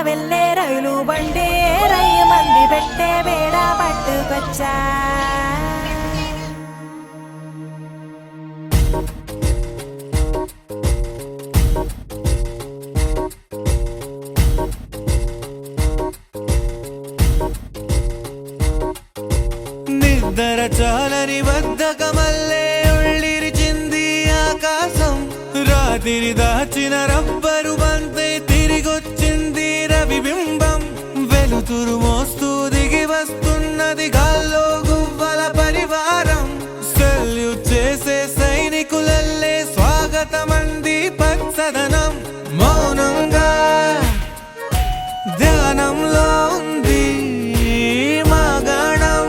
వెళ్ళే రైలు బండి రయ్య మంది పెట్టే వేడ పట్టుకొచ్చా నిద్ర చాలని బద్ధకమల్లే ఉళ్ళిరిచింది ఆకాశం రాత్రి దాచిన రబ్బరు బంతే తిరిగొచ్చింది రవిబింబం వెలుతురు మోస్తూ దిగి వస్తున్నది గాల్లో గువ్వల పరివారం సెల్యూట్ చేసే సైనికులల్లే స్వాగతమంది పచ్చదనం మౌనంగా ధ్యానంలో ఉంది మాగణం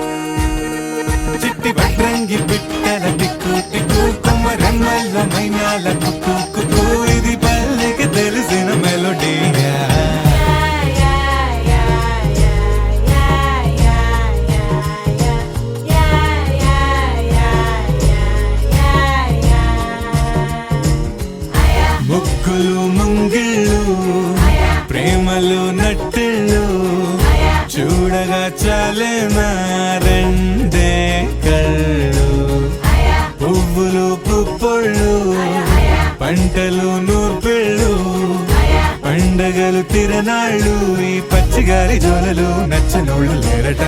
చిట్టి భద్రంగి బిట్టల టిక్కు టిక్కు కొమ్మరమ్మల్ల మైనాల కుక్కు కుక్కు ఇది పల్లెకి తెలిసిన మెలోడీయా ముక్కులు ముంగిళ్ళు ప్రేమలు నట్టిళ్ళు చూడగా చాలేనా రెండే కళ్ళు పువ్వులు పుప్పొళ్ళు పంటలు నూర్పిళ్ళు పండగలు తిరనాళ్ళు ఈ పచ్చిగారి జోలలు నచ్చనోళ్ళు లేరట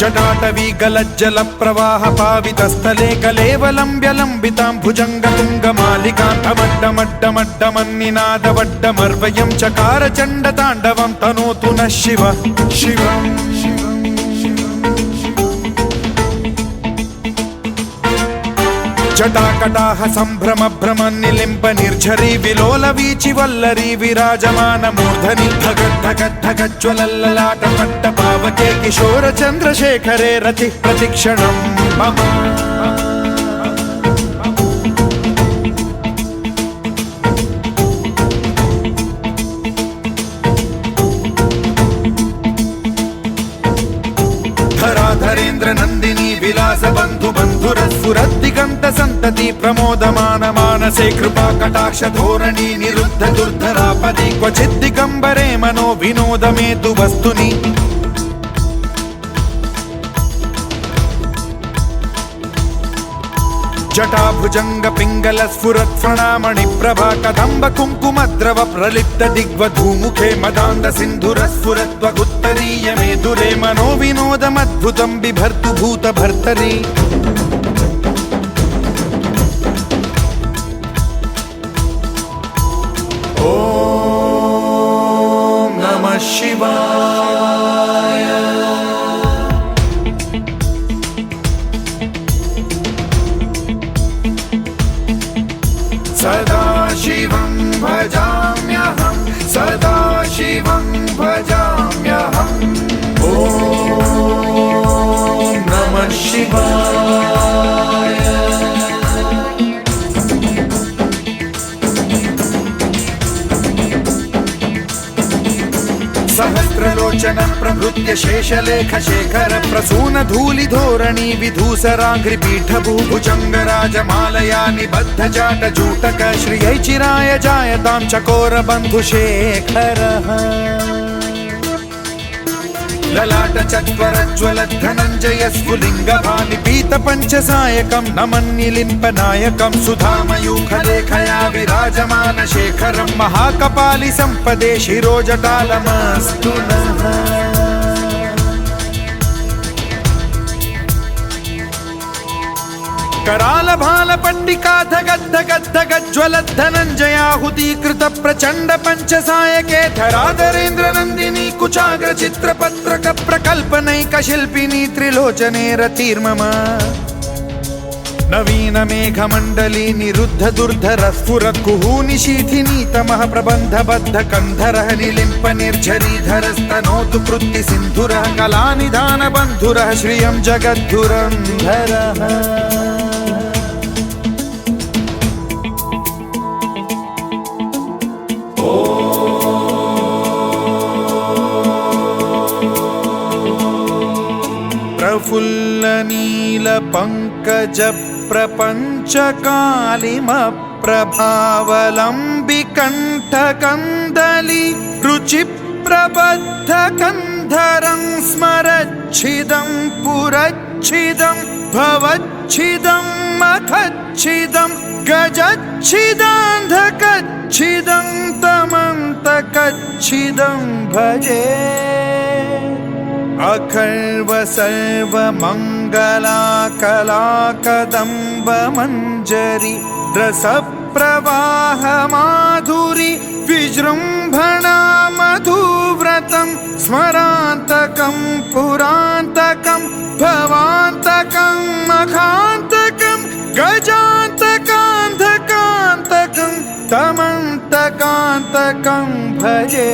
జటాటవీ గలజ్జల ప్రవాహ పావితస్థలే కలేవలంబ్యలంబితాం భుజంగ తుంగమాలికాంతమడ్డమడ్డమడ్డమన్నినాదవడ్డమర్వయం చకార చండ తాండవం తనోతు న శివ శివం జటాకటాహ సంభ్రమ భ్రమ నిలింప నిర్ఝరీ విలోల వీచి వల్లరీ విరాజమాన మూర్ధని ధగద్ధగద్ధగజ్వలల్లలాట పట్ట పావకే కిశోర చంద్రశేఖరే రతి ప్రతిక్షణం మమ ధరాధరేంద్ర నందిని విలాస బంధు బంధురస్ఫురద్దిగంత సంతతి ప్రమోదమాన మానసే కృపా కటాక్ష ధోరణి నిరుద్ధ దుర్ధరాపది క్వచిద్దిగంబరే మనో వినోదమేతు వస్తుని भुजंग पिंगल स्फुरत् प्रणामणि प्रभा कदम्ब कुङ्कुमद्रव प्रलिप्त दिग्वधूमुखे मदान्ध सिन्धुर स्फुरत्वगुत्तरीय मेदुरे मनो विनोदमद्भुतं बिभर्तु भूत भर्तरि ॐ नमः शिवाय सदा शिवं भजाम्यहं सदा शिवं भजाम्यहम् ॐ नमः शिवाय सहस्रलोचन प्रभृत्य शेषलेख शेखर प्रसून धूलि धोरणी विधूसराघ्रि पीठभूभुजंग राजमालया निबद्ध जाट जूटक श्रियै चिराय जायतां चकोर बन्धुशेखरः ललाट चत्वरज्वल धनञ्जय स्फुलिङ्ग भानि पीत पञ्चसायकं नमन्निलिम्पनायकं सुधामयूखलेखया विराजमान शेखरं महाकपालि सम्पदे शिरोजटालमस्तु नः कराल भाल पट्टिका धगद्ध गद्ध गज्ज्वलत् धनञ्जयाहुतीकृत प्रचण्ड पञ्चसायके धराधरेन्द्र नन्दिनी कुचाग्र चित्रपत्रक प्रकल्पनैक शिल्पिनी त्रिलोचने रतिर्मम नवीन मेघमण्डली निरुद्ध दुर्धर स्फुरत् कुहूनि शीथिनीतमः प्रबन्धबद्ध कन्धरः निलिम्प निर्झरीधरस्तनोतु कृत्ति सिन्धुरः कलानिधान बन्धुरः श्रियं जगद्धुरन्धरः प्रफुल्ल नील पंकज प्रपंच कालिम प्रभावलंबि कंठ कंदली रुचि प्रबद्ध कंधरं स्मरच्छिदं पुरच्छिदं भवच्छिदं मखच्छिदं गजच्छिदान्धकच्छिदं तमन्तकच्छिदं भजे अखर्व सर्व मंगला कला कदम्ब मंजरी रस प्रवाह माधुरी विजृंभणा मधुव्रतं स्मरान्तकं पुरान्तकं भवान्तकं मखान्तकं गजान्तकान्धकान्तकं तमन्तकान्तकं भजे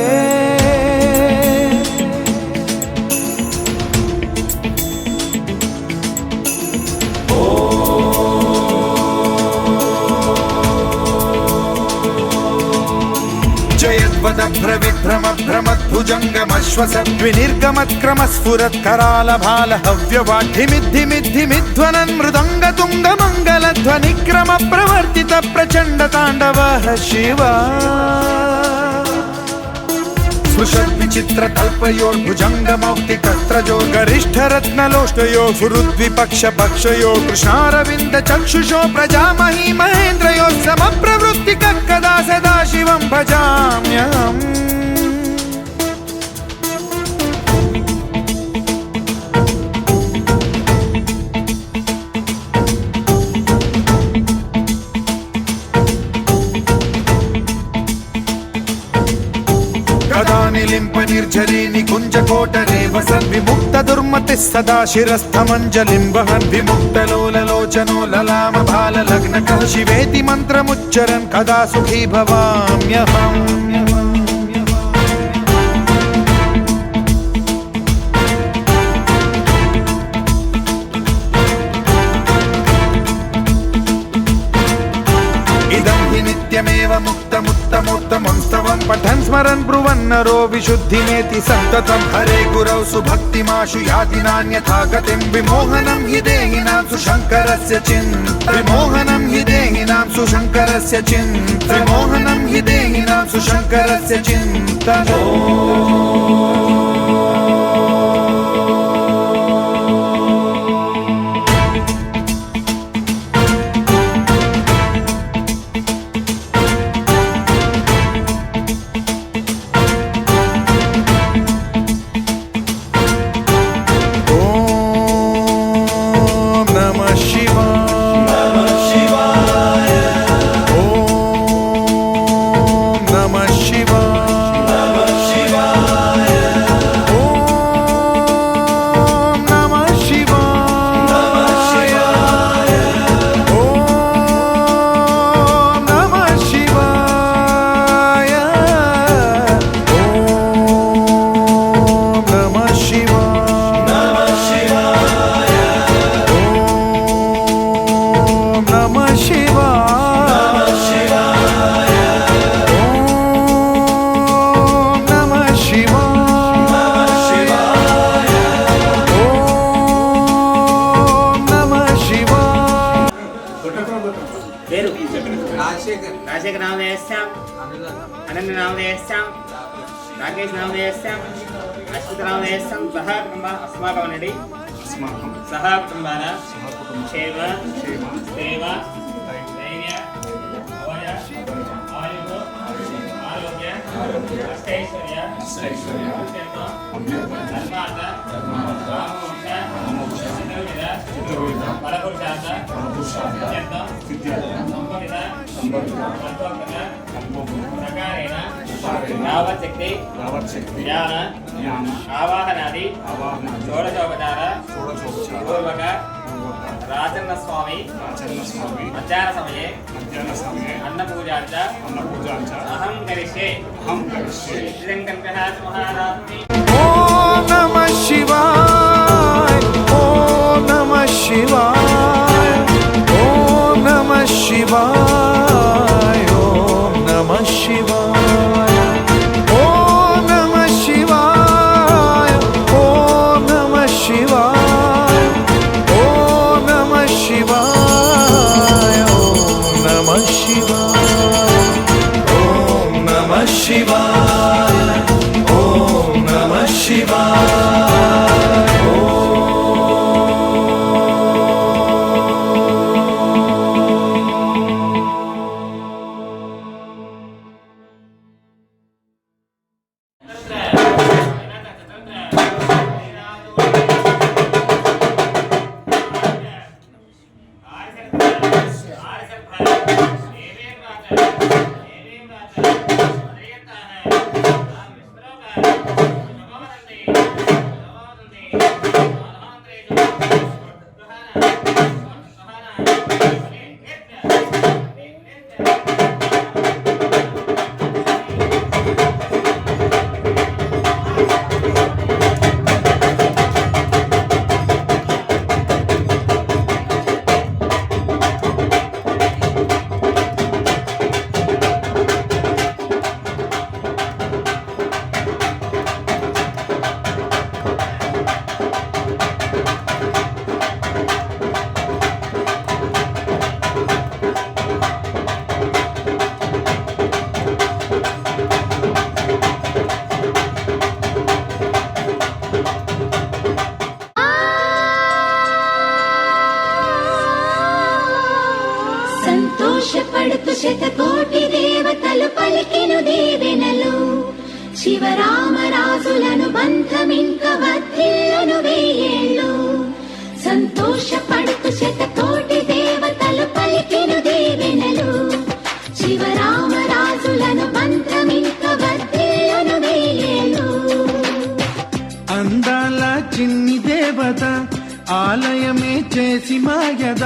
भ्रविभ्रम भ्रमद्भुजङ्गमश्वसद्विनिर्गमत्क्रम स्फुरत् कराल भाल हव्यवाढ्धिमिद्धिमिद्धिमिध्वनन् मृदङ्ग तुङ्ग मङ्गलध्वनिक्रम प्रवर्तित प्रचण्ड ताण्डवः शिवा स्पृशद्विचित्र कल्पयोर्भुजङ्ग मौक्तिकस्त्रजो गरिष्ठ रत्नलोष्टयो फुरुद्विपक्ष पक्षयो कृष्णारविन्द चक्षुषो प्रजामही महेन्द्रयो समप्रवृत्तिक कदा सदा शिवं भजाम्यहम् निलिम्प निर्झरी निकुञ्ज कोटरे वसन् विमुक्त दुर्मतिः सदा शिरस्थमञ्जलिं वहन् विमुक्त लोललोचनो ललाम भाल लग्नकः शिवेति मन्त्रमुच्चरन् कदा सुखी भवाम्यहम् नित्यमेव मुक्तमुत्तमोत्तमं स्तवं पठन् स्मरन् ब्रुवन्नरो विशुद्धिमेति सन्ततं हरे गुरौ सुभक्तिमाशु याति नान्यथा गतिं विमोहनं हि देहिनां सुशङ्करस्य चिन्ता विमोहनं हि देहिनां सुशङ्करस्य चिन्ता विमोहनं हि देहिनां सुशङ्करस्य चिन्ता రాజశేఖర్ నామధేయస్యాం, అనంత నామధేయస్యాం, రాకేష్ నామధేయస్యాం, అశ్విత నామధేయస్యాం సహ కుటుంబ అస్మాకమనండి సహ కుటుంబాన క్షేమ స్థైర్య ధైర్య అభయ ఆయువు ఆరోగ్య అష్టైశ్వర్య ధర్మార్థ రామోక్ష చతుర్విధ ఫలపురుషార్థ ప్రకారేణ యావచ్చక్తి జ్ఞాన ఆవాహనాది షోడశోపచార పూర్వక రాజన్న స్వామి మధ్యాహ్న సమయే అన్నపూజాంచ అహం కరిష్యే శ్రీరంగంకః మహారాజ్ఞి. ఓం నమః శివాయ, ఓం నమః శివాయ, ఓం నమః శివాయ, ఓం నమః శివాయ, ఓం నమః శివాయ, ఓం నమః శివాయ, ఓం నమః శివాయ, ఓం నమః శివాయ, ఓం నమః శివాయ, ఓం నమః శివాయ. సంతోషపడుతు శతకోటి దేవతలు పలికిను దీవెనలు, శివరామరాజులను బంధమింక వర్ధిల్లును వెయ్యేళ్ళు. సంతోషపడుతు శతకోటి దేవతలు పలికిను దీవెనలు, శివరామరాజులను బంధమింక వర్ధిల్లును వెయ్యేళ్ళు. అందాల చిన్ని దేవత ఆలయమే చేసి మాయద,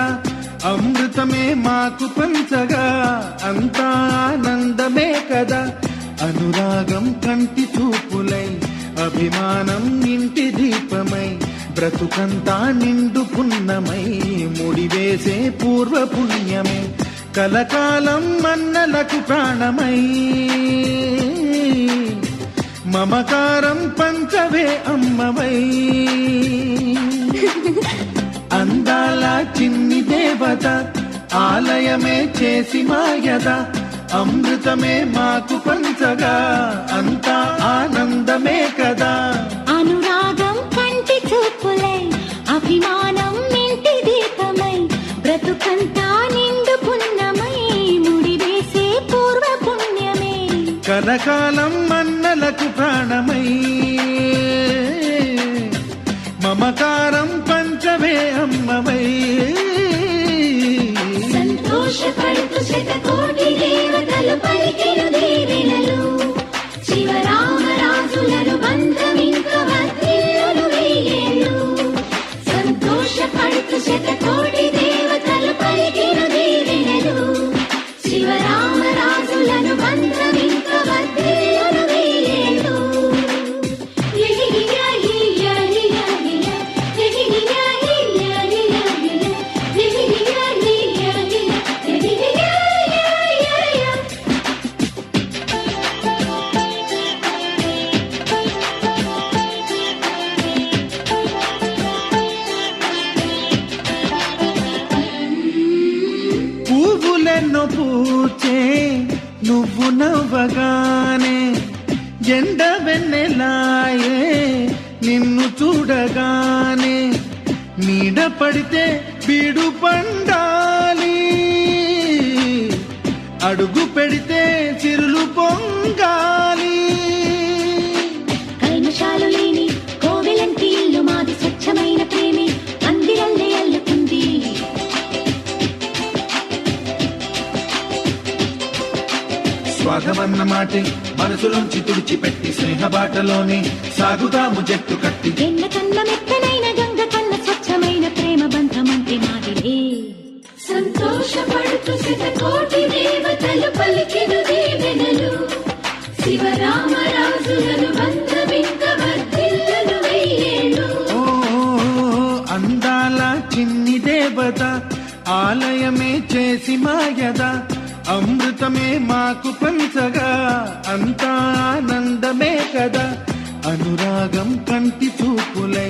అమృతమే మాకు పంచగా అంతా ఆనందమే కదా. అనురాగం కంటి చూపులై, అభిమానం ఇంటి దీపమై, బ్రతుకంతా నిండు పున్నమై, ముడివేసే పూర్వ పుణ్యమే కలకాలం మన్నలకు ప్రాణమై. మమకారం పంచవే అమ్మవై. అందాల చిన్ని దేవత ఆలయమే చేసి మాయద, అమృతమే మాకు పంచగా అంతా ఆనందమే కదా. అనురాగం కంటి చూపులై, అభిమానం ఇంటి దీపమై, బ్రతుకంతా నిండు పున్నమై, ముడివేసే పూర్వ పుణ్యమే కలకాలం మన్నలకు ప్రాణమై. మమకారం పంచవే అమ్మవై. సంతోషపడుతు శతకోటి దేవతలు పలికిను దీవెనలు, శివరామరాజులను బంధమింక వర్ధిల్లును వెయ్యేళ్ళు. సంతోషపడుతు శతకోటి దేవతలు పలికిను దీవెనలు, శివరామరాజులను బంధమింక వర్ధిల్లును వెయ్యేళ్ళు. ఎన్నెన్నో పూచే నువ్వు నవ్వగానే ఎండ వెన్నెలాయే నిన్ను చూడగానే నీడ పడితే బీడు పండాలి అడుగు పెడితే చిరులు పొంగాలి కల్మషాలు లేని కోవెలంటి ఇల్లు మాది స్వచ్ఛమైన ప్రేమి అందిరల్లే అల్లుకుంది స్వాగమన్న మాటే మనసులోంచి తుడిచిపెట్టి స్నేహబాటలోనే సాగుదాము జట్టు కట్టి వెన్న కన్న మెత్తనైన గంగ కన్న స్వచ్ఛమైన ప్రేమ బంధమంటే మాదిలే సంతోషపడుతూ శతకోటి దేవతలు పలికెను దీవెనలు శివరామరాజులను బంధమింక వర్ధిల్లును వెయ్యేళ్ళు ఓ అందాల చిన్ని దేవత ఆలయమే చేసి మాయద అమృతమే మాకు పంచగా అంతా ఆనందమే కదా అనురాగం కంటి చూపులై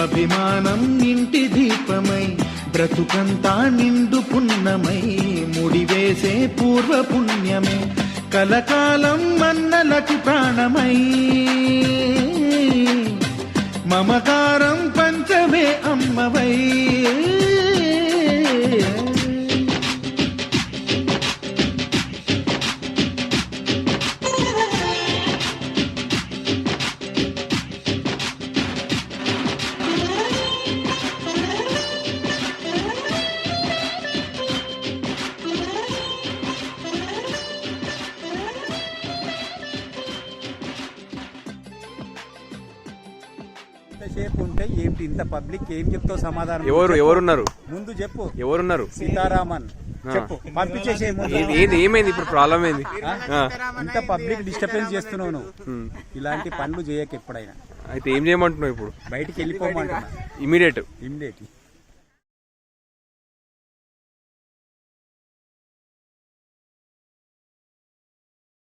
అభిమానం ఇంటి దీపమై బ్రతుకంతా నిండు పున్నమై ముడివేసే పూర్వ పుణ్యమే కలకాలం మన్నలకు ప్రాణమై మమకారం పంచమే అమ్మవై ఇంతసేపు ఉంటే ఏంటి ఇంత పబ్లిక్ ఏం చెప్తావు సమాధానం ఎవరున్నారు ముందు చెప్పు ఎవరున్నారు సీతారామన్ చెప్పు పంపించేసే ఏమైంది ఇప్పుడు ప్రాబ్లం ఏంది ఇంత పబ్లిక్ డిస్టర్బెన్స్ చేస్తున్నావు నువ్వు ఇలాంటి పనులు చేయక ఎప్పుడైనా అయితే ఏం చేయమంటున్నావు ఇప్పుడు బయటికి వెళ్ళిపోమంటున్నా ఇమీడియట్ ఇమ్మీడియట్లీ